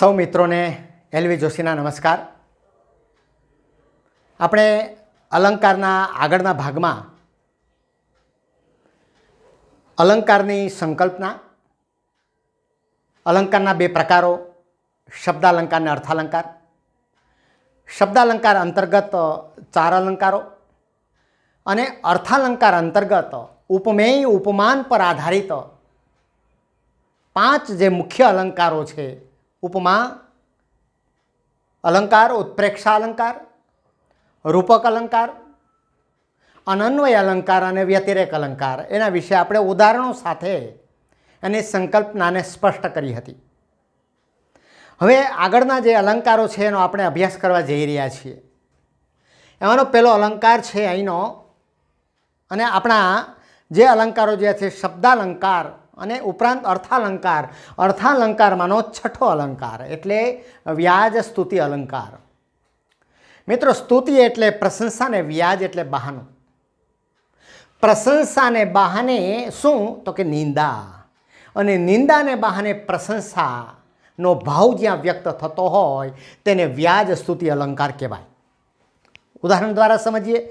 સૌ મિત્રોને એલવી જોશીના નમસ્કાર। આપણે અલંકારના આગળના ભાગમાં અલંકારની સંકલ્પના, અલંકારના બે પ્રકારો, શબ્દાલંકાર અને અર્થાલંકાર। શબ્દાલંકાર અંતર્ગત 4 અલંકારો અને અર્થાલંકાર અંતર્ગત ઉપમેય ઉપમાન પર આધારિત 5 જે મુખ્ય અલંકારો છે, ઉપમા અલંકાર, ઉત્પ્રેક્ષા અલંકાર, રૂપક અલંકાર, અનન્વય અલંકાર અને વ્યતિરેક અલંકાર, એના વિશે આપણે ઉદાહરણો સાથે એની સંકલ્પનાને સ્પષ્ટ કરી હતી। હવે આગળના જે અલંકારો છે એનો આપણે અભ્યાસ કરવા જઈ રહ્યા છીએ। એમાંનો પહેલો અલંકાર છે અહીંનો, અને આપણા જે અલંકારો જે છે શબ્દાલંકાર અને ઉપરાંત અર્થાલંકાર, અર્થાલંકારમાંનો છઠ્ઠો અલંકાર એટલે વ્યાજ સ્તુતિ અલંકાર। મિત્રો, સ્તુતિ એટલે પ્રશંસાને, વ્યાજ એટલે બહાનું। પ્રશંસાને બહાને શું તો કે નિંદા, અને નિંદાને બહાને પ્રશંસાનો ભાવ જ્યાં વ્યક્ત થતો હોય તેને વ્યાજ સ્તુતિ અલંકાર કહેવાય। ઉદાહરણ દ્વારા સમજીએ।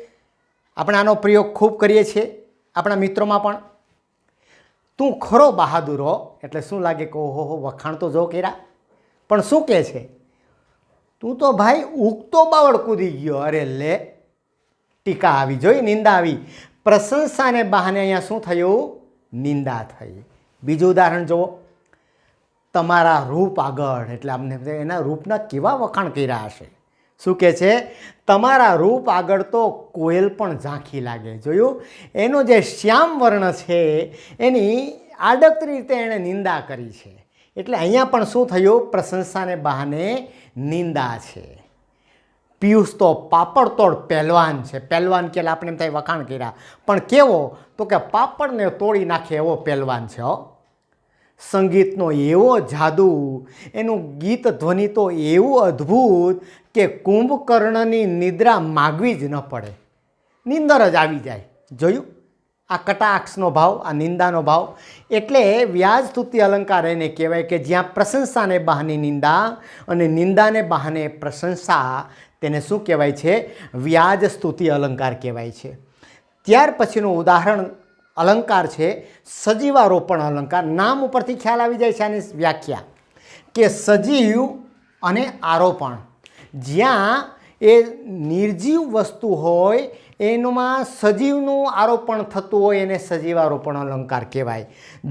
આપણે આનો પ્રયોગ ખૂબ કરીએ છીએ આપણા મિત્રોમાં પણ। તું ખરો બહાદુર હો એટલે શું લાગે કે ઓહો વખાણ તો જો કર્યા, પણ શું કહે છે? તું તો ભાઈ ઉગતો બાવળ કૂદી ગયો। અરે લે, ટીકા આવી જોઈ, નિંદા આવી। પ્રશંસાને બહાને અહીંયા શું થયું? નિંદા થઈ। બીજું ઉદાહરણ જુઓ, તમારા રૂપ આગળ, એટલે અમને એના રૂપના કેવા વખાણ કર્યા હશે। શું કહે છે? તમારા રૂપ આગળ તો કોયલ પણ ઝાંખી લાગે। જોયું? એનો જે શ્યામ વર્ણ છે એની આડકરી રીતે એણે નિંદા કરી છે। એટલે અહીંયા પણ શું થયું? પ્રશંસાને બહાને નિંદા છે। પિયુષ તો પાપડ તોડ પહેલવાન છે। પહેલવાન કે આપણે એમ થાય વખાણ કર્યા, પણ કેવો? તો કે પાપડને તોડી નાખે એવો પહેલવાન છે હો। સંગીતનો એવો જાદુ, એનું ગીત ધ્વનિ તો એવું અદ્ભુત કે કુંભકર્ણની નિદ્રા માગવી જ ન પડે, નિંદર જ આવી જાય। જોયું? આ કટાક્ષનો ભાવ, આ નિંદાનો ભાવ। એટલે વ્યાજ સ્તુતિ અલંકાર એને કહેવાય કે જ્યાં પ્રશંસાને બહાને નિંદા અને નિંદાને બહાને પ્રશંસા, તેને શું કહેવાય છે? વ્યાજ સ્તુતિ અલંકાર કહેવાય છે। ત્યાર પછીનું ઉદાહરણ અલંકાર છે સજીવારોપણ અલંકાર। નામ ઉપરથી ખ્યાલ આવી જાય છે આની વ્યાખ્યા કે સજીવ અને આરોપણ, જ્યાં એ નિર્જીવ વસ્તુ હોય એમાં સજીવનું આરોપણ થતું હોય એને સજીવારોપણ અલંકાર કહેવાય।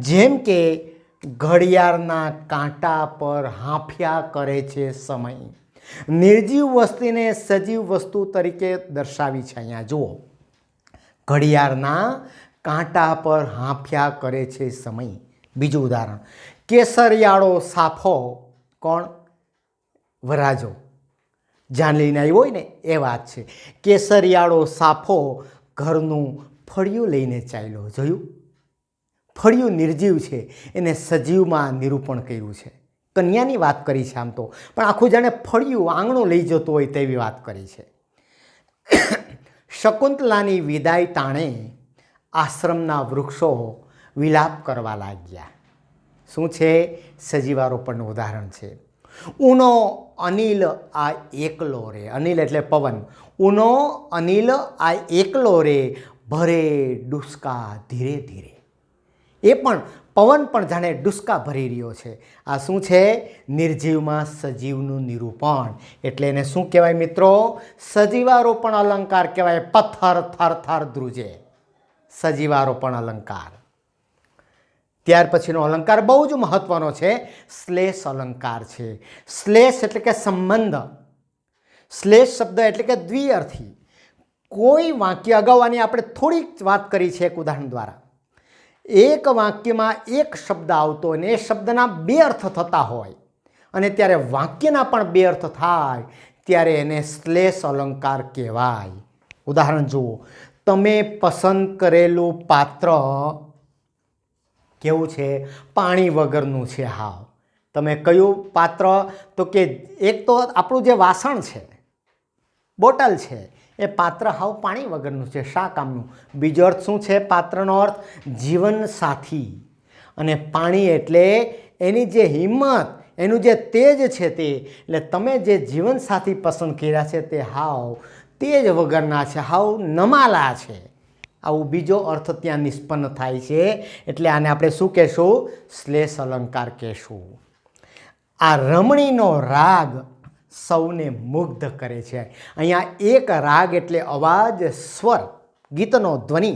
જેમ કે ઘડિયાળના કાંટા પર હાંફ્યા કરે છે સમય। નિર્જીવ વસ્તુને સજીવ વસ્તુ તરીકે દર્શાવી છે અહીંયા જુઓ। ઘડિયાળના કાંટા પર હાંફ્યા કરે છે સમય। બીજું ઉદાહરણ, કેસરિયાળો સાફો, કોણ? વરાજો જાન લઈને આવ્યો હોય ને એ વાત છે। કેસરિયાળો સાફો ઘરનું ફળિયું લઈને ચાલ્યો। જોયું? ફળિયું નિર્જીવ છે, એને સજીવમાં નિરૂપણ કર્યું છે। કન્યાની વાત કરી છે આમ તો, પણ આખું જાણે ફળિયું આંગણું લઈ જતું હોય તેવી વાત કરી છે। શકુંતલાની વિદાય તાણે આશ્રમના વૃક્ષો વિલાપ કરવા લાગ્યા। શું છે? સજીવારોપણનું ઉદાહરણ છે। ઊનો અનિલ આ એકલો રે, અનિલ એટલે પવન, ઊનો અનિલ આ એકલો રે ભરે ડુસકા ધીરે ધીરે। એ પણ પવન પણ જાણે ડુસકા ભરી રહ્યો છે। આ શું છે? નિર્જીવમાં સજીવનું નિરૂપણ। એટલે એને શું કહેવાય મિત્રો? સજીવારોપણ અલંકાર કહેવાય। પથ્થર થર થર ધ્રુજે, સજીવારોપણ અલંકાર। ત્યાર પછીનો અલંકાર બહુ જ મહત્વનો છે, શ્લેષ અલંકાર છે। શ્લેષ એટલે કે સંબંધ, શ્લેષ શબ્દ એટલે કે દ્વિઅર્થી। કોઈ વાક્ય, અગાઉ આની આપણે થોડીક વાત કરી છે એક ઉદાહરણ દ્વારા। એક વાક્યમાં એક શબ્દ આવતો હોય અને એ શબ્દના 2 અર્થ થતા હોય, અને ત્યારે વાક્યના પણ 2 અર્થ થાય ત્યારે એને શ્લેષ અલંકાર કહેવાય। ઉદાહરણ જુઓ, તમે પસંદ કરેલું પાત્ર કેવું છે? પાણી વગરનું છે હાવ। તમે કયું પાત્ર? તો કે એક તો આપણું જે વાસણ છે, બોટલ છે, એ પાત્ર હાવ પાણી વગરનું છે, શા કામનું? બીજો અર્થ શું છે પાત્રનો અર્થ? જીવન સાથી। અને પાણી એટલે એની જે હિંમત, એનું જે તેજ છે તે, એટલે તમે જે જીવનસાથી પસંદ કર્યા છે તે હાવ તેજ વગરના છે, હાવ નમાલા છે, આવું બીજો અર્થ ત્યાં નિષ્પન્ન થાય છે. એટલે આને આપણે શું કહેશું? શ્લેષ અલંકાર કહેશું. આ રમણીનો રાગ સૌને મુગ્ધ કરે છે. અહીંયા એક રાગ એટલે અવાજ, સ્વર, ગીતનો ધ્વનિ,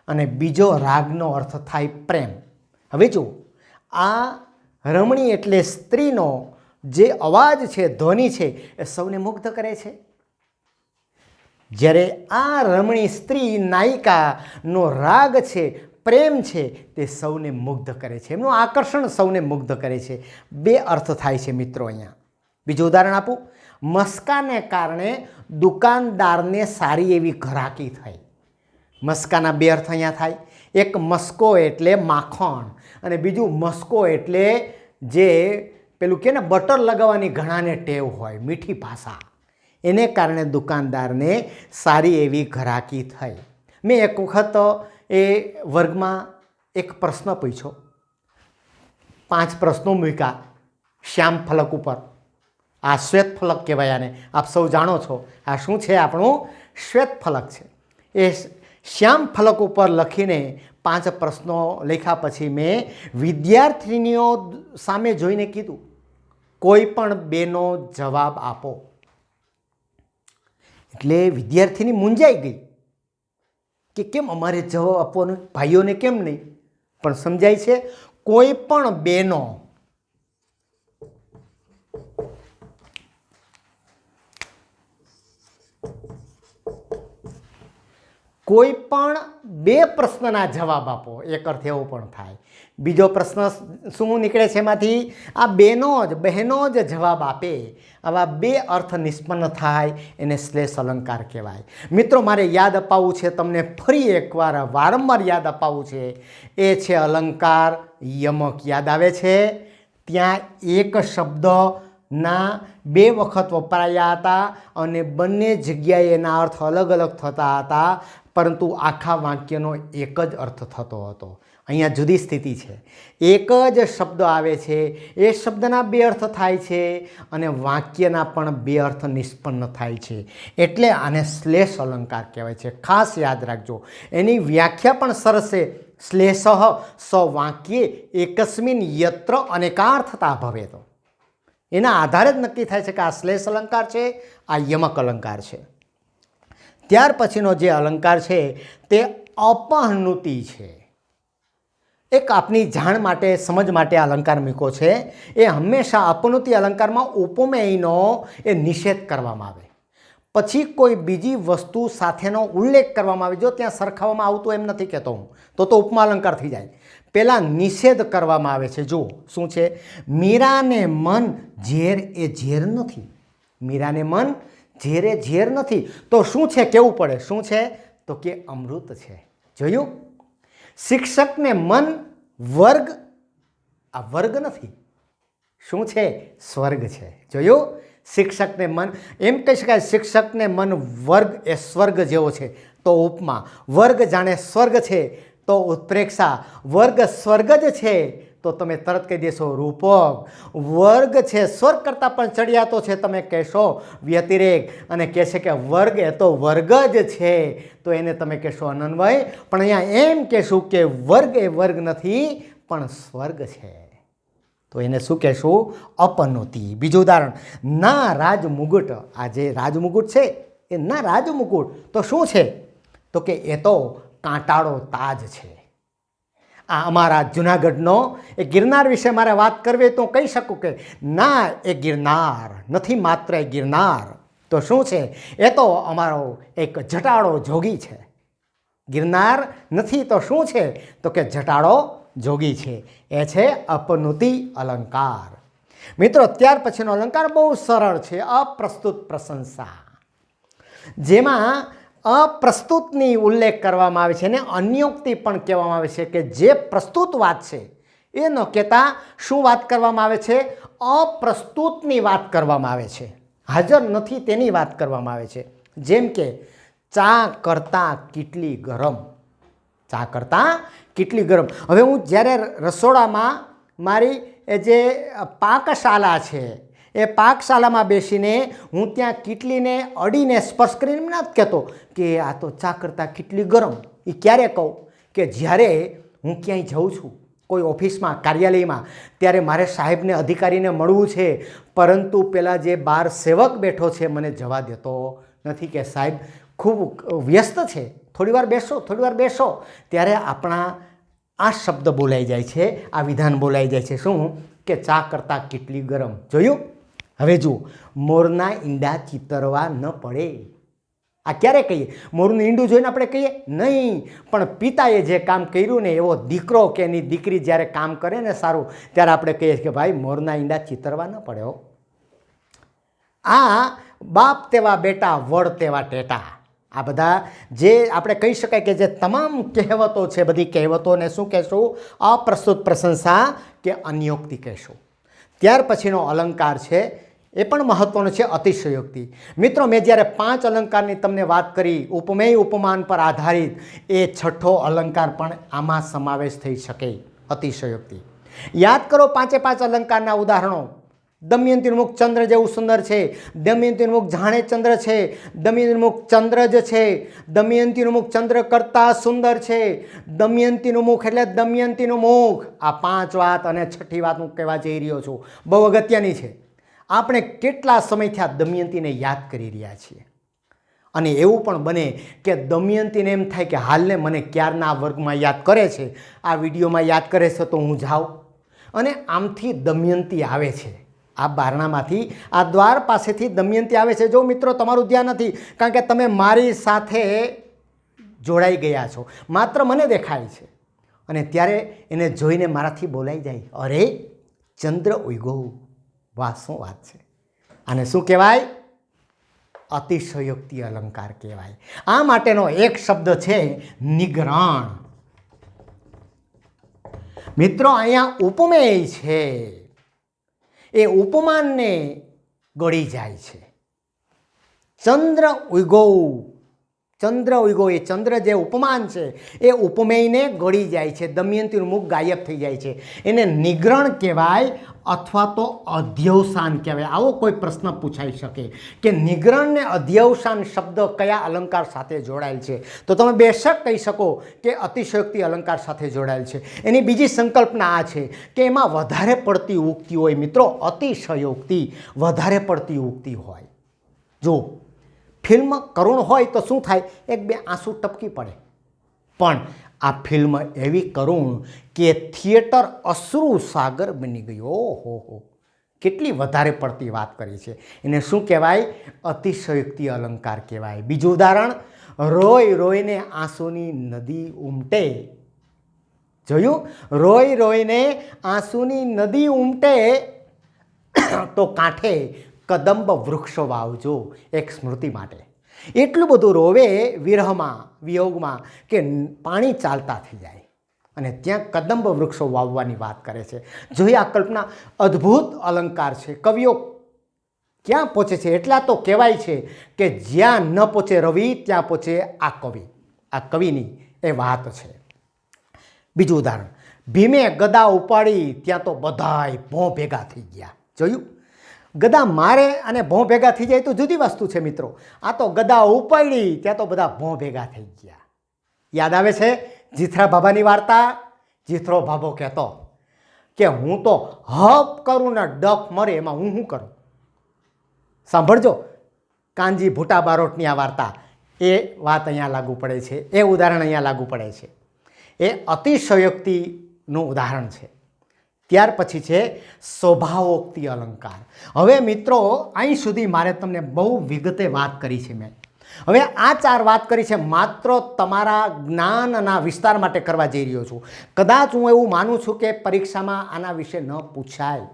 અને બીજો રાગનો અર્થ થાય પ્રેમ. હવે જુઓ, આ રમણી એટલે સ્ત્રીનો જે અવાજ છે, ધ્વનિ છે, એ સૌને મુગ્ધ કરે છે. જ્યારે આ રમણી સ્ત્રી નાયિકાનો રાગ છે, પ્રેમ છે, તે સૌને મુગ્ધ કરે છે, એમનું આકર્ષણ સૌને મુગ્ધ કરે છે. બે અર્થ થાય છે મિત્રો અહીંયા. બીજું ઉદાહરણ આપું. મસ્કાને કારણે દુકાનદારને સારી એવી ઘરાકી થઈ. મસ્કાના બે અર્થ અહીંયા થાય. એક મસ્કો એટલે માખણ, અને બીજું મસ્કો એટલે જે પેલું કે ને બટર લગાવવાની ઘણાને ટેવ હોય, મીઠી ભાષા, એને કારણે દુકાનદારને સારી એવી ઘરાકી થઈ. મેં એક વખત એ વર્ગમાં એક પ્રશ્ન પૂછ્યો, 5 પ્રશ્નો મૂક્યા શ્યામ ફલક ઉપર. આ શ્વેત ફલક કહેવાય આને, આપ સૌ જાણો છો. આ શું છે? આપણું શ્વેત ફલક છે. એ શ્યામ ફલક ઉપર લખીને 5 પ્રશ્નો લખ્યા પછી મેં વિદ્યાર્થીનીઓ સામે જોઈને કીધું, કોઈ પણ બેનો જવાબ આપો. એટલે વિદ્યાર્થીની મૂંઝાઈ ગઈ કે કેમ અમારે જવાબ આપવાનો, ભાઈઓને કેમ નહીં? પણ સમજાય છે, કોઈ પણ બેનો કોઈ પણ 2 પ્રશ્નના જવાબ આપો. એક અર્થ એવો પણ થાય. બીજો પ્રશ્ન શું નીકળે છે એમાંથી? આ બહેનો જ જવાબ આપે. આવા 2 અર્થ નિષ્પન્ન થાય, એને શ્લેષ અલંકાર કહેવાય. મિત્રો, મારે યાદ અપાવવું છે તમને, ફરી એકવાર વારંવાર યાદ અપાવવું છે, એ છે અલંકાર યમક. યાદ આવે છે? ત્યાં એક શબ્દના 2 વખત વપરાયા હતા અને બંને જગ્યાએ એના અર્થ અલગ અલગ થતા હતા, પરંતુ આખા વાક્યનો એક જ અર્થ થતો હતો. અહીંયા જુદી સ્થિતિ છે. એક જ શબ્દ આવે છે, એ શબ્દના 2 અર્થ થાય છે, અને વાક્યના પણ 2 અર્થ નિષ્પન્ન થાય છે. એટલે આને શ્લેષ અલંકાર કહેવાય છે. ખાસ યાદ રાખજો. એની વ્યાખ્યા પણ સરસ છે. શ્લેષ સ્વવાક્યે એકસ્મિન યત્ર અનેકાર્થતા ભવેત. એના આધારે જ નક્કી થાય છે કે આ શ્લેષ અલંકાર છે, આ યમક અલંકાર છે. ત્યાર પછીનો જે અલંકાર છે તે અપહનુતિ છે. એક આપની જાણ માટે, સમજ માટે અલંકાર મૂક્યો છે. એ હંમેશા અપહનુતિ અલંકારમાં ઉપમેયનો એ નિષેધ કરવામાં આવે, પછી કોઈ બીજી વસ્તુ સાથેનો ઉલ્લેખ કરવામાં આવે. જો ત્યાં સરખાવવામાં આવતું એમ નથી કહેતો હું, તો ઉપમા અલંકાર થઈ જાય. પહેલાં નિષેધ કરવામાં આવે છે. જુઓ શું છે? મીરાને મન ઝેર એ ઝેર નથી. મીરાને મન ઝેર એ ઝેર નથી. તો શું છે? કહેવું પડે. શું છે? તો કે અમૃત છે. જોયું? શિક્ષકને મન વર્ગ, આ વર્ગ નથી. શું છે? સ્વર્ગ છે. જોયું? શિક્ષકને મન, એમ કહી શકાય શિક્ષકને મન વર્ગ એ સ્વર્ગ જેવો છે. તો ઉપમા. વર્ગ જાણે સ્વર્ગ છે તો ઉત્પ્રેક્ષા. વર્ગ સ્વર્ગ જ છે તો તમે તરત કહી દેશો રૂપક. વર્ગ છે સ્વર્ગ કરતાં પણ ચડિયાતો છે, તમે કહેશો વ્યતિરેક. અને કહેશે કે વર્ગ એ તો વર્ગ જ છે, તો એને તમે કહેશો અનન્વય. પણ અહીંયા એમ કહેશું કે વર્ગ એ વર્ગ નથી પણ સ્વર્ગ છે, તો એને શું કહેશું? અપનોતિ. બીજું ઉદાહરણ, ના રાજમુગટ. આ જે રાજમુગટ છે એ ના રાજમુગટ તો શું છે? તો કે એ તો કાંટાળો તાજ છે. આ અમારા જુનાગઢનો એ ગિરનાર વિશે મારે વાત કરવી તો કહી શકું કે ના, એ ગિરનાર નથી, માત્ર એ ગિરનાર તો શું છે? એ તો અમારો એક જટાળો જોગી છે. ગિરનાર નથી તો શું છે? તો કે જટાળો જોગી છે. એ છે અપનુતિ અલંકાર. મિત્રો, ત્યાર પછીનો અલંકાર બહુ સરળ છે, અપ્રસ્તુત પ્રશંસા. જેમાં અપ્રસ્તુતની ઉલ્લેખ કરવામાં આવે છે અને અન્યોક્તિ પણ કહેવામાં આવે છે કે જે પ્રસ્તુત વાત છે એ ન કહેતા શું વાત કરવામાં આવે છે? અપ્રસ્તુતની વાત કરવામાં આવે છે. હાજર નથી તેની વાત કરવામાં આવે છે. જેમ કે ચા કરતાં કેટલી ગરમ. ચા કરતાં કેટલી ગરમ. હવે હું જ્યારે રસોડામાં મારી એ જે પાકશાલા છે એ પાકશાલામાં બેસીને હું ત્યાં કીટલીને અડીને સ્પર્શ કરીને એમ નથી કહેતો કે આ તો ચા કરતાં કીટલી ગરમ. એ ક્યારે કહું કે જ્યારે હું ક્યાંય જાઉં છું કોઈ ઓફિસમાં કાર્યાલયમાં ત્યારે મારે સાહેબને અધિકારીને મળવું છે, પરંતુ પેલા જે બહાર સેવક બેઠો છે મને જવા દેતો નથી કે સાહેબ ખૂબ વ્યસ્ત છે, થોડીવાર બેસો થોડીવાર બેસો. ત્યારે આપણા આ શબ્દ બોલાઈ જાય છે, આ વિધાન બોલાઈ જાય છે. શું કે ચા કરતાં કેટલી ગરમ. જોયું? હવે જુઓ, મોરના ઈંડા ચિતરવા ન પડે. આ ક્યારે કહીએ? મોરનું ઈંડું જોઈને આપણે કહીએ નહીં, પણ પિતાએ જે કામ કર્યું ને એવો દીકરો કે એની દીકરી જ્યારે કામ કરે ને સારું, ત્યારે આપણે કહીએ કે ભાઈ મોરના ઈંડા ચિતરવા ન પડે હો. આ બાપ તેવા બેટા વડ તેવા ટેટા, આ બધા જે આપણે કહી શકાય કે જે તમામ કહેવતો છે, બધી કહેવતોને શું કહેશું? અપ્રસ્તુત પ્રશંસા કે અન્યોક્તિ કહેશું. ત્યાર પછીનો અલંકાર છે એ પણ મહત્વનો છે, અતિશયોક્તિ. મિત્રો, મેં જ્યારે 5 અલંકારની તમને વાત કરી ઉપમેય ઉપમાન પર આધારિત, એ છઠ્ઠો અલંકાર પણ આમાં સમાવેશ થઈ શકે, અતિશયોક્તિ. યાદ કરો 5 અલંકારના ઉદાહરણો. દમયંતીનું મુખ ચંદ્ર જેવું સુંદર છે, દમયંતીનું મુખ જાણે ચંદ્ર છે, દમયંતીનું મુખ ચંદ્ર જ છે, દમયંતીનું મુખ ચંદ્ર કરતાં સુંદર છે, દમયંતીનું મુખ એટલે દમયંતીનું મુખ. આ 5 વાત અને છઠ્ઠી વાત હું કહેવા જઈ રહ્યો છું, બહુ અગત્યની છે. આપણે કેટલા સમયથી આ દમયંતીને યાદ કરી રહ્યા છીએ, અને એવું પણ બને કે દમયંતીને એમ થાય કે હાલને મને ક્યારના આ વર્ગમાં યાદ કરે છે, આ વિડીયોમાં યાદ કરે છે, તો હું જાઉં. અને આમથી દમયંતી આવે છે, આ બારણામાંથી, આ દ્વાર પાસેથી દમયંતી આવે છે. જો મિત્રો, તમારું ધ્યાન નથી, કારણ કે તમે મારી સાથે જોડાઈ ગયા છો, માત્ર મને દેખાય છે. અને ત્યારે એને જોઈને મારાથી બોલાઈ જાય, અરે ચંદ્ર ઉગ્યો. વાહ, શું વાત છે! આને શું કહેવાય? અતિશયોક્તિ અલંકાર કહેવાય. આ માટેનો એક શબ્દ છે નિગ્રહણ. મિત્રો, અહીંયા ઉપમેય છે, એ ઉપમાનને ગળી જાય છે. ચંદ્ર ઉગ્યો, ચંદ્ર ઉગ્યો, એ ચંદ્ર જે ઉપમાન છે એ ઉપમેયને ગળી જાય છે, દમયંતીનું મુખ ગાયબ થઈ જાય છે. એને નિગ્રહણ કહેવાય અથવા તો અધ્યવસાન કહેવાય. આવો કોઈ પ્રશ્ન પૂછાઈ શકે કે નિગ્રહણ ને અધ્યવસાન શબ્દ કયા અલંકાર સાથે જોડાયેલ છે, તો તમે બેશક કહી શકો કે અતિશયોક્તિ અલંકાર સાથે જોડાયેલ છે. એની બીજી સંકલ્પના આ છે કે એમાં વધારે પડતી ઉક્તિ હોય. મિત્રો, અતિશયોક્તિ વધારે પડતી ઉક્તિ હોય. જો ફિલ્મ કરુણ હોય તો શું થાય? 1-2 આંસુ ટપકી પડે. પણ આ ફિલ્મ એવી કરુણ કે થિયેટર અશ્રુ સાગર બની ગયો. હો, કેટલી વધારે પડતી વાત કરી છે. એને શું કહેવાય? અતિશયોક્તિ અલંકાર કહેવાય. બીજું ઉદાહરણ, રોય રોઈને આંસુની નદી ઉમટે. જોયું? રોય રોઈને આંસુની નદી ઉમટે તો કાંઠે કદંબ વૃક્ષો વાવજો, એક સ્મૃતિ માટે. એટલું બધું રોવે વિરહમાં, વિયોગમાં કે પાણી ચાલતા થઈ જાય, અને ત્યાં કદંબ વૃક્ષો વાવવાની વાત કરે છે. જોઈએ, આ કલ્પના અદ્ભુત અલંકાર છે. કવિઓ ક્યાં પહોંચે છે? એટલા તો કહેવાય છે કે જ્યાં ન પહોંચે રવિ ત્યાં પહોંચે આ કવિ. આ કવિની એ વાત છે. બીજું ઉદાહરણ, ભીમે ગદા ઉપાડી ત્યાં તો બધાય ભોં ભેગા થઈ ગયા. જોયું? ગદા મારે અને ભોં ભેગા થઈ જાય તો જુદી વસ્તુ છે મિત્રો. આ તો ગદા ઉપાડી ત્યાં તો બધા ભોં ભેગા થઈ ગયા. યાદ આવે છે જીથરા બાબાની વાર્તા? જીથરો બાબો કહેતો કે હું તો હપ કરું ને ડફ મરે, એમાં હું શું કરું? સાંભળજો, કાનજી ભૂટા બારોટની આ વાર્તા, એ વાત અહીંયા લાગુ પડે છે, એ ઉદાહરણ અહીંયા લાગુ પડે છે. એ અતિશયોક્તિનું ઉદાહરણ છે. ત્યાર પછી છે સ્વભાવોક્તિ અલંકાર. હવે મિત્રો, અહીં સુધી મારે તમને બહુ વિગતે વાત કરી છે મેં. હવે આ 4 વાત કરી છે માત્ર તમારા જ્ઞાનના વિસ્તાર માટે કરવા જઈ રહ્યો છું. કદાચ હું એવું માનું છું કે પરીક્ષામાં આના વિશે ન પૂછાય,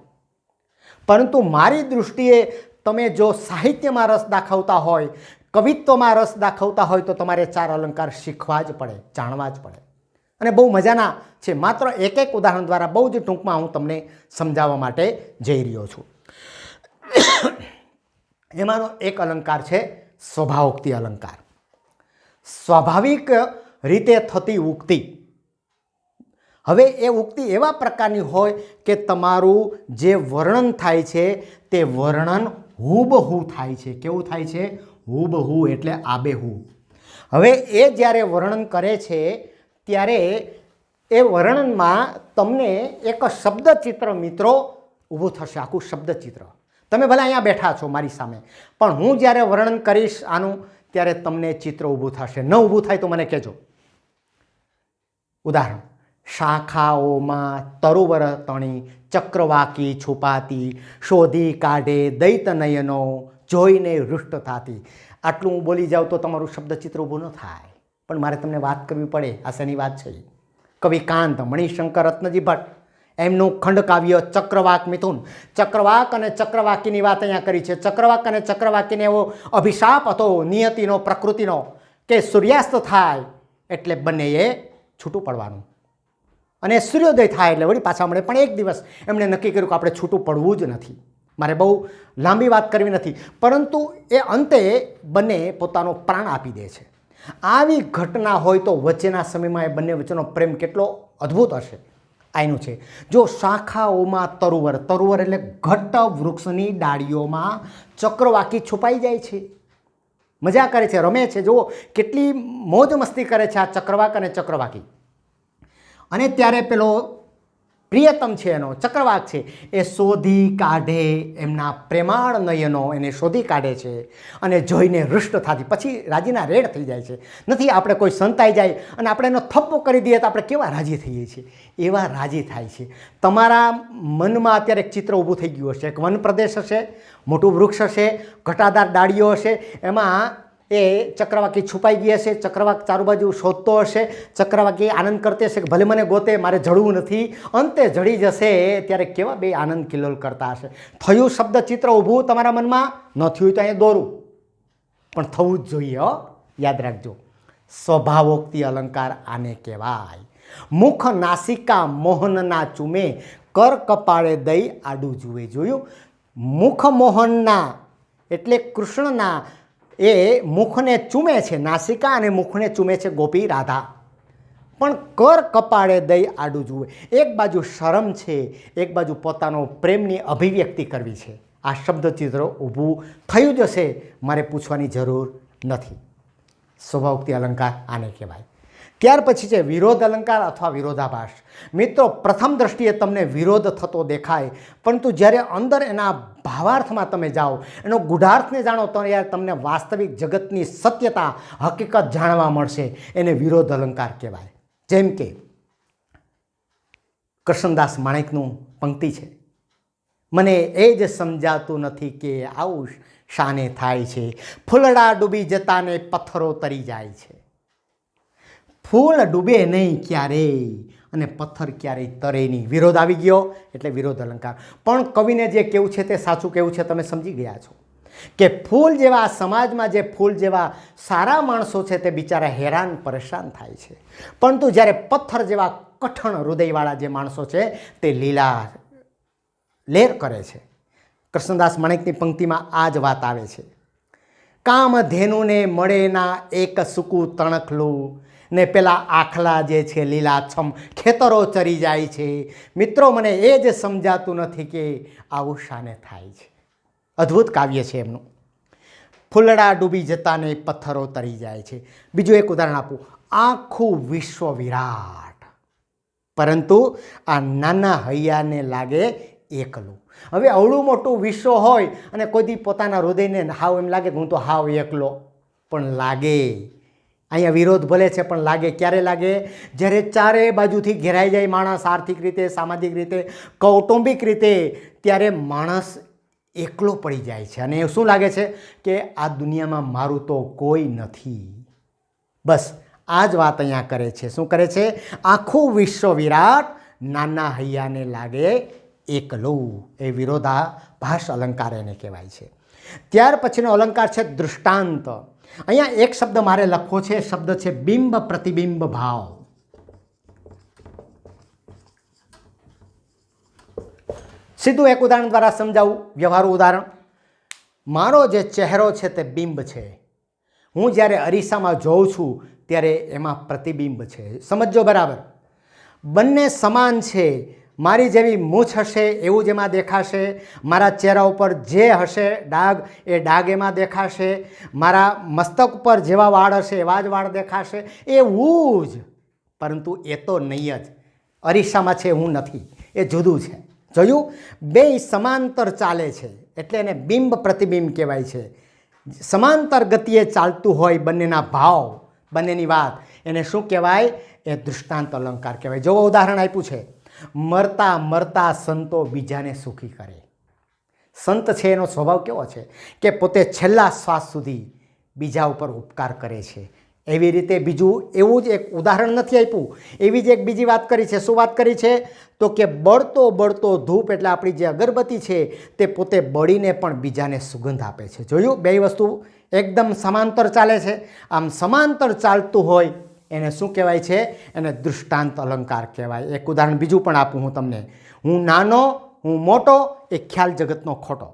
પરંતુ મારી દૃષ્ટિએ તમે જો સાહિત્યમાં રસ દાખવતા હોય, કવિત્વમાં રસ દાખવતા હોય, તો તમારે 4 અલંકાર શીખવા જ પડે, જાણવા જ પડે. અને બહુ મજાના છે. માત્ર એક ઉદાહરણ દ્વારા બહુ જ ટૂંકમાં હું તમને સમજાવવા માટે જઈ રહ્યો છું. એમાંનો એક અલંકાર છે સ્વભાવોક્તિ અલંકાર. સ્વાભાવિક રીતે થતી ઉક્તિ. હવે એ ઉક્તિ એવા પ્રકારની હોય કે તમારું જે વર્ણન થાય છે તે વર્ણન હુબહુ થાય છે. કેવું થાય છે? હુબહુ એટલે આબેહુ. હવે એ જ્યારે વર્ણન કરે છે ત્યારે એ વર્ણનમાં તમને એક શબ્દચિત્ર મિત્રો ઊભું થશે, આખું શબ્દચિત્ર. તમે ભલે અહીંયા બેઠા છો મારી સામે, પણ હું જ્યારે વર્ણન કરીશ આનું ત્યારે તમને ચિત્ર ઊભું થશે. ન ઊભું થાય તો મને કહેજો. ઉદાહરણ: શાખાઓમાં તરુવર તણી, ચક્રવાકી છુપાતી, શોધી કાઢે દૈત નયનો, જોઈને હૃષ્ટ થાતી. આટલું હું બોલી જાઉં તો તમારું શબ્દચિત્ર ઊભું ન થાય, પણ મારે તમને વાત કરવી પડે. આ શેની વાત છે? કવિ કાંત મણિશંકર રત્નજી ભટ્ટ એમનું ખંડકાવ્ય ચક્રવાક મિથુન. ચક્રવાક અને ચક્રવાકીની વાત અહીંયા કરી છે. ચક્રવાક અને ચક્રવાકીને એવો અભિશાપ હતો નિયતિનો, પ્રકૃતિનો, કે સૂર્યાસ્ત થાય એટલે બંનેએ છૂટું પડવાનું, અને સૂર્યોદય થાય એટલે વળી પાછા મળે. પણ એક દિવસ એમણે નક્કી કર્યું કે આપણે છૂટું પડવું જ નથી. મારે બહુ લાંબી વાત કરવી નથી, પરંતુ એ અંતે બંને પોતાનો પ્રાણ આપી દે છે. આવી ઘટના હોય તો વચ્ચેના સમયમાં એ બંને વચ્ચેનો પ્રેમ કેટલો અદ્ભુત હશે. આનું છે જો શાખાઓમાં તરુવર, તરુવર એટલે ઘટ્ટ વૃક્ષની ડાળીઓમાં ચક્રવાકી છુપાઈ જાય છે, મજા કરે છે, રમે છે. જુઓ કેટલી મોજ મસ્તી કરે છે આ ચક્રવાક અને ચક્રવાકી. અને ત્યારે પેલો પ્રિયતમ છે એનો ચક્રવાક છે એ શોધી કાઢે, એમના પ્રેમાળ નયનો એને શોધી કાઢે છે અને જોઈને હૃષ્ટ થતી. પછી રાજીના રેડ થઈ જાય છે. નથી આપણે કોઈ સંતાઈ જાય અને આપણે એનો થપ્પો કરી દઈએ તો આપણે કેવા રાજી થઈએ છીએ, એવા રાજી થાય છે. તમારા મનમાં અત્યારે એક ચિત્ર ઊભું થઈ ગયું હશે. એક વન પ્રદેશ હશે, મોટું વૃક્ષ હશે, ઘટાદાર ડાળીઓ હશે, એમાં એ ચક્રવાકી છુપાઈ ગઈ હશે. ચક્રવાક ચારુ બાજુ શોધતો હશે. ચક્રવાકી આનંદ કરતી હશે કે ભલે મને ગોતે, મારે જડવું નથી. અંતે જડી જશે ત્યારે કેવા બે આનંદ કિલ્લોલ કરતા હશે. થયું શબ્દચિત્ર ઊભું તમારા મનમાં? ન થયું તો અહીંયા દોરું, પણ થવું જ જોઈએ. યાદ રાખજો, સ્વભાવોક્તિ અલંકાર આને કહેવાય. મુખ નાસિકા મોહનના ચૂમે, કર કપાળે દઈ આડું જુએ. જોયું? મુખ મોહનના એટલે કૃષ્ણના એ મુખને ચૂમે છે, નાસિકા અને મુખને ચૂમે છે ગોપી રાધા, પણ કર કપાળે દઈ આડું જુએ. એક બાજુ શરમ છે, એક બાજુ પોતાનો પ્રેમની અભિવ્યક્તિ કરવી છે. આ શબ્દચિત્ર ઊભું થયું જ હશે, મારે પૂછવાની જરૂર નથી. સ્વભાવોક્તિ અલંકાર આને કહેવાય. ત્યાર પછી છે વિરોધ અલંકાર અથવા વિરોધાભાસ. મિત્રો પ્રથમ દ્રષ્ટિએ તમને વિરોધ થતો દેખાય, પરંતુ જ્યારે અંદર એના ભાવાર્થમાં તમે જાઓ, એનો ગૂઢાર્થને જાણો તો યાર તમને વાસ્તવિક જગતની સત્યતા, હકીકત જાણવા મળશે. એને વિરોધ અલંકાર કહેવાય. જેમ કે કૃષ્ણદાસ માણેકનું પંક્તિ છે, મને એ જ સમજાતું નથી કે આવું શાને થાય છે, ફૂલડા ડૂબી જતાને પથ્થરો તરી જાય છે. ફૂલ ડૂબે નહીં ક્યારેય અને પથ્થર ક્યારેય તરે નહીં. વિરોધ આવી ગયો એટલે વિરોધ અલંકાર. પણ કવિને જે કહેવું છે તે સાચું કહેવું છે. તમે સમજી ગયા છો કે ફૂલ જેવા સમાજમાં જે ફૂલ જેવા સારા માણસો છે તે બિચારા હેરાન પરેશાન થાય છે, પરંતુ જ્યારે પથ્થર જેવા કઠણ હૃદયવાળા જે માણસો છે તે લીલા લેર કરે છે. કૃષ્ણદાસ માણેકની પંક્તિમાં આ જ વાત આવે છે. કામધેનુને મળે ના એક સૂકું તણખલું, ને પેલા આખલા જે છે લીલાછમ ખેતરો ચરી જાય છે. મિત્રો મને એ જ સમજાતું નથી કે આવું શાને થાય છે. અદ્ભુત કાવ્ય છે એમનું. ફૂલડા ડૂબી જતાને પથ્થરો તરી જાય છે. બીજું એક ઉદાહરણ આપું. આખું વિશ્વ વિરાટ, પરંતુ આ નાના હૈયાને લાગે એકલું. હવે અવળું મોટું વિશ્વ હોય અને કોઈ દી પોતાના હૃદયને હાવ એમ લાગે કે હું તો હાવ એકલો, પણ લાગે. અહીંયા વિરોધ ભલે છે પણ લાગે. ક્યારે લાગે? જ્યારે ચારે બાજુથી ઘેરાઈ જાય માણસ, આર્થિક રીતે, સામાજિક રીતે, કૌટુંબિક રીતે, ત્યારે માણસ એકલો પડી જાય છે. અને શું લાગે છે કે આ દુનિયામાં મારું તો કોઈ નથી. બસ આ જ વાત અહીંયા કરે છે. શું કરે છે? આખું વિશ્વ વિરાટ, નાના હૈયાને લાગે એકલું. એ વિરોધાભાસ અલંકાર એને કહેવાય છે. ત્યાર પછીનો અલંકાર છે દૃષ્ટાંત. અહીંયા એક શબ્દ મારે લખવો છે. શબ્દ છે બિંબ પ્રતિબિંબ ભાવ. સીધું એક ઉદાહરણ દ્વારા સમજાવું, વ્યવહારુ ઉદાહરણ. મારો જે ચહેરો છે તે બિંબ છે. હું જ્યારે અરીસામાં જોઉં છું ત્યારે એમાં પ્રતિબિંબ છે. સમજો બરાબર. બંને સમાન છે. મારી જેવી મૂછ હશે એવું જ એમાં દેખાશે, મારા ચહેરા ઉપર જે હશે ડાઘ એ ડાઘ એમાં દેખાશે, મારા મસ્તક ઉપર જેવા વાળ હશે એવા જ વાળ દેખાશે, એવું જ. પરંતુ એ તો નહીં જ, અરીસામાં છે હું નથી, એ જુદું છે. જોયું? બે સમાંતર ચાલે છે એટલે એને બિંબ પ્રતિબિંબ કહેવાય છે. સમાંતર ગતિએ ચાલતું હોય બંનેના ભાવ, બંનેની વાત, એને શું કહેવાય? એ દૃષ્ટાંત અલંકાર કહેવાય. જો ઉદાહરણ આપ્યું છે, મરતા મરતા સંતો બીજાને સુખી કરે. સંત છે એનો સ્વભાવ કેવો છે કે પોતે છેલ્લા શ્વાસ સુધી બીજા ઉપર ઉપકાર કરે છે. એવી રીતે બીજું એવું જ એક ઉદાહરણ નથી આપ્યું, એવી જ એક બીજી વાત કરી છે. શું વાત કરી છે? તો કે બળતો બળતો ધૂપ એટલે આપણી જે અગરબત્તી છે તે પોતે બળીને પણ બીજાને સુગંધ આપે છે. જોયું? બે વસ્તુ એકદમ સમાંતર ચાલે છે. આમ સમાંતર ચાલતું હોય એને શું કહેવાય છે? એને દૃષ્ટાંત અલંકાર કહેવાય. એક ઉદાહરણ બીજું પણ આપું હું તમને. હું નાનો હું મોટો એ ખ્યાલ જગતનો ખોટો.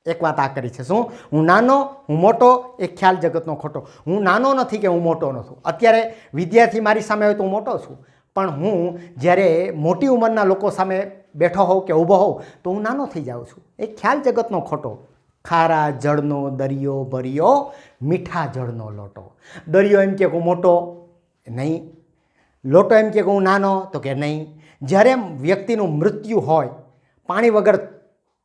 એક વાત આ કરી છે. શું? હું નાનો હું મોટો એ ખ્યાલ જગતનો ખોટો. હું નાનો નથી કે હું મોટો નથી. અત્યારે વિદ્યાર્થી મારી સામે હોય તો હું મોટો છું, પણ હું જ્યારે મોટી ઉંમરના લોકો સામે બેઠો હોઉં કે ઊભો હોઉં તો હું નાનો થઈ જાઉં છું. એ ખ્યાલ જગતનો ખોટો. ખારા જળનો દરિયો ભર્યો, મીઠા જળનો લોટો. દરિયો એમ કે હું મોટો નહીં, લોટો એમ કે હું નાનો તો કે નહીં. જ્યારે વ્યક્તિનું મૃત્યુ હોય, પાણી વગર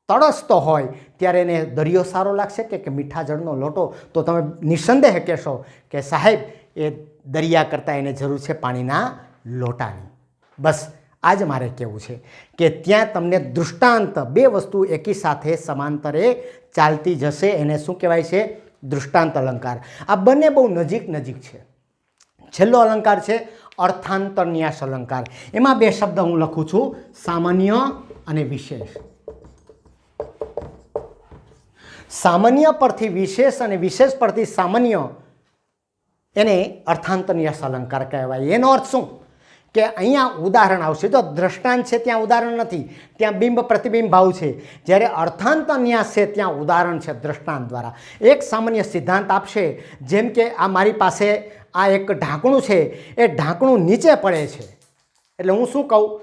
તડસતો હોય, ત્યારે એને દરિયો સારો લાગશે કે મીઠા જળનો લોટો? તો તમે નિસંદેહ કહેશો કે સાહેબ એ દરિયા કરતાં એને જરૂર છે પાણીના લોટાની. બસ આ જ મારે કહેવું છે કે ત્યાં તમને દૃષ્ટાંત, બે વસ્તુ એકી સાથે સમાંતરે ચાલતી જશે, એને શું કહેવાય છે? દૃષ્ટાંત અલંકાર. આ બંને બહુ નજીક નજીક છે. છેલ્લો અલંકાર છે અર્થાંતરન્યાસ અલંકાર. એમાં બે શબ્દ હું લખું છું, સામાન્ય અને વિશેષ. સામાન્ય પરથી વિશેષ અને વિશેષ પરથી સામાન્ય, એને અર્થાંતરન્યાસ અલંકાર કહેવાય. એનો અર્થ શું? કે અહીંયા ઉદાહરણ આવશે. જો દ્રષ્ટાંત છે ત્યાં ઉદાહરણ નથી, ત્યાં બિંબ પ્રતિબિંબ ભાવ છે. જ્યારે અર્થાંતરન્યાસ છે ત્યાં ઉદાહરણ છે દ્રષ્ટાંત દ્વારા. એક સામાન્ય સિદ્ધાંત આપશે, જેમ કે આ મારી પાસે આ એક ઢાંકણું છે, એ ઢાંકણું નીચે પડે છે. એટલે હું શું કહું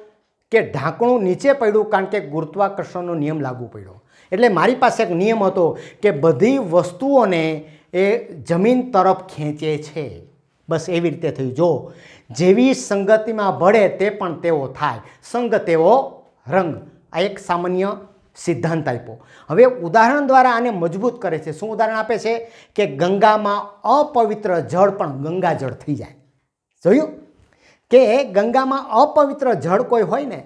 કે ઢાંકણું નીચે પડ્યું કારણ કે ગુરુત્વાકર્ષણનો નિયમ લાગુ પડ્યો. એટલે મારી પાસે એક નિયમ હતો કે બધી વસ્તુઓને એ જમીન તરફ ખેંચે છે. બસ એવી રીતે થયું. જો જેવી સંગતિમાં ભળે તે પણ તેવો થાય, સંગ તેવો રંગ. આ એક સામાન્ય સિદ્ધાંત આપ્યો. હવે ઉદાહરણ દ્વારા આને મજબૂત કરે છે. શું ઉદાહરણ આપે છે? કે ગંગામાં અપવિત્ર જળ પણ ગંગાજળ થઈ જાય. જોયું? કે ગંગામાં અપવિત્ર જળ કોઈ હોય ને,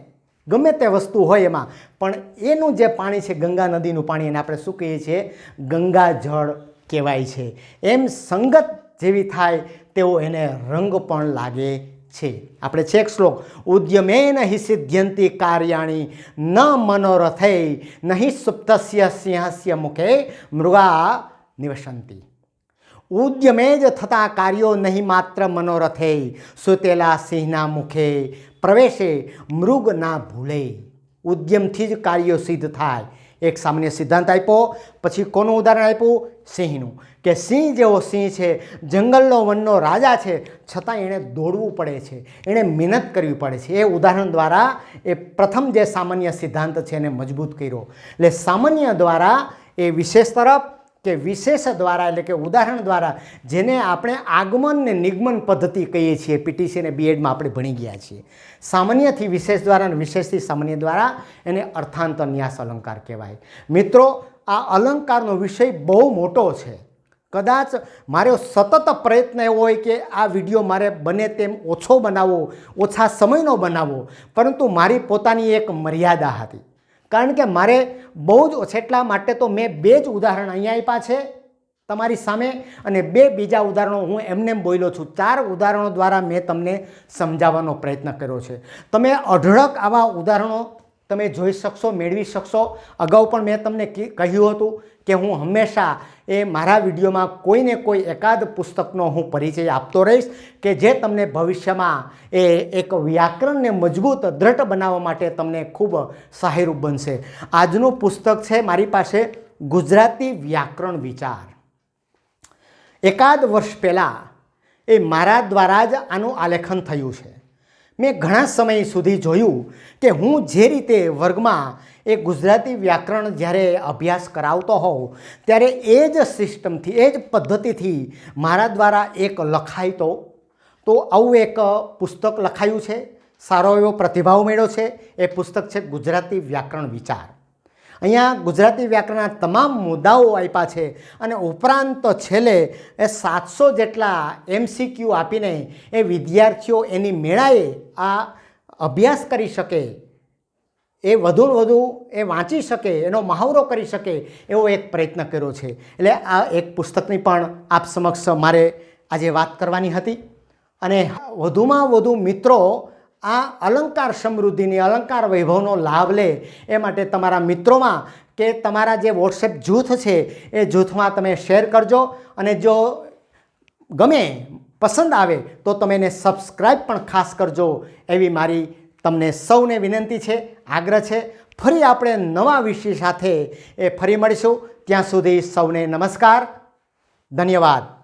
ગમે તે વસ્તુ હોય એમાં, પણ એનું જે પાણી છે ગંગા નદીનું પાણી, એને આપણે શું કહીએ છીએ? ગંગાજળ કહેવાય છે. એમ સંગત જેવી થાય તેવો એને રંગ પણ લાગે છે. આપણે છે એક શ્લોક, ઉદ્યમેન હિ સિદ્ધ્યંતિ કાર્યાણી ન મનોરથે નહીં સુપ્તસ્ય સિંહસ્ય મુખે મૃગા નિવસંતિ. ઉદ્યમે જ થતા કાર્યો નહીં માત્ર મનોરથે, સુતેલા સિંહના મુખે પ્રવેશે મૃગ ના ભૂલે. ઉદ્યમથી જ કાર્યો સિદ્ધ થાય. એક સામાન્ય સિદ્ધાંત આપ્યો. પછી કોનું ઉદાહરણ આપ્યું? સિંહનું. કે સિંહ જેવો સિંહ છે, જંગલનો વનનો રાજા છે, છતાં એણે દોડવું પડે છે, એણે મહેનત કરવી પડે છે. એ ઉદાહરણ દ્વારા એ પ્રથમ જે સામાન્ય સિદ્ધાંત છે એને મજબૂત કર્યો. એટલે સામાન્ય દ્વારા એ વિશેષ તરફ, કે વિશેષ દ્વારા એટલે કે ઉદાહરણ દ્વારા, જેને આપણે આગમન ને નિગમન પદ્ધતિ કહીએ છીએ, પીટીસી અને બીએડમાં આપણે ભણી ગયા છીએ. સામાન્યથી વિશેષ દ્વારા અને વિશેષથી સામાન્ય દ્વારા, એને અર્થાંતરન્યાસ અલંકાર કહેવાય. મિત્રો, આ અલંકારનો વિષય બહુ મોટો છે. કદાચ મારો સતત પ્રયત્ન એવો હોય કે આ વિડીયો મારે બને તેમ ઓછો બનાવવો, ઓછા સમયનો બનાવવો, પરંતુ મારી પોતાની એક મર્યાદા હતી. કારણ કે મારે બહુ જ ઓછા, એટલા માટે તો મેં બે જ ઉદાહરણ અહીંયા આપ્યા છે તમારી સામે, અને બે બીજા ઉદાહરણો હું એમને બોલ્યો છું. 4 ઉદાહરણો દ્વારા મેં તમને સમજાવવાનો પ્રયત્ન કર્યો છે. તમે અઢળક આવા ઉદાહરણો તમે જોઈ શકશો, મેળવી શકશો. અગાઉ પણ મેં તમને કહ્યું હતું કે હું હંમેશા એ મારા વિડીયોમાં કોઈને કોઈ એકાદ પુસ્તકનો હું પરિચય આપતો રહીશ કે જે તમને ભવિષ્યમાં એ એક વ્યાકરણને મજબૂત દ્રઢ બનાવવા માટે તમને ખૂબ સહાયરૂપ બનશે. આજનું પુસ્તક છે મારી પાસે ગુજરાતી વ્યાકરણ વિચાર. એકાદ વર્ષ પહેલાં એ મારા દ્વારા જ આનું આલેખન થયું છે. મેં ઘણા સમય સુધી જોયું કે હું જે રીતે વર્ગમાં એ ગુજરાતી વ્યાકરણ જ્યારે અભ્યાસ કરાવતો હોઉં ત્યારે એ જ સિસ્ટમથી એ જ પદ્ધતિથી મારા દ્વારા એક લખાય તો આવું એક પુસ્તક લખાયું છે, સારો એવો પ્રતિભાવ મળ્યો છે. એ પુસ્તક છે ગુજરાતી વ્યાકરણ વિચાર. અહીંયા ગુજરાતી વ્યાકરણના તમામ મુદ્દાઓ આપ્યા છે અને ઉપરાંત છેલ્લે એ 700 જેટલા MCQ આપીને એ વિદ્યાર્થીઓ એની મેળાએ આ અભ્યાસ કરી શકે, એ વધુને વધુ એ વાંચી શકે, એનો મહાવરો કરી શકે એવો એક પ્રયત્ન કર્યો છે. એટલે આ એક પુસ્તકની પણ આપ સમક્ષ મારે આજે વાત કરવાની હતી. અને વધુમાં વધુ મિત્રો આ અલંકાર સમૃદ્ધિની, અલંકાર વૈભવનો લાભ લે એ માટે તમારા મિત્રોમાં કે તમારા જે વોટ્સએપ જૂથ છે એ જૂથમાં તમે શેર કરજો. અને જો ગમે, પસંદ આવે તો તમે એને સબસ્ક્રાઈબ પણ ખાસ કરજો એવી મારી તમને સૌને વિનંતી છે, આગ્રહ છે. ફરી આપણે નવા વિષય સાથે ફરી મળીશું. ત્યાં સુધી સૌને નમસ્કાર, ધન્યવાદ.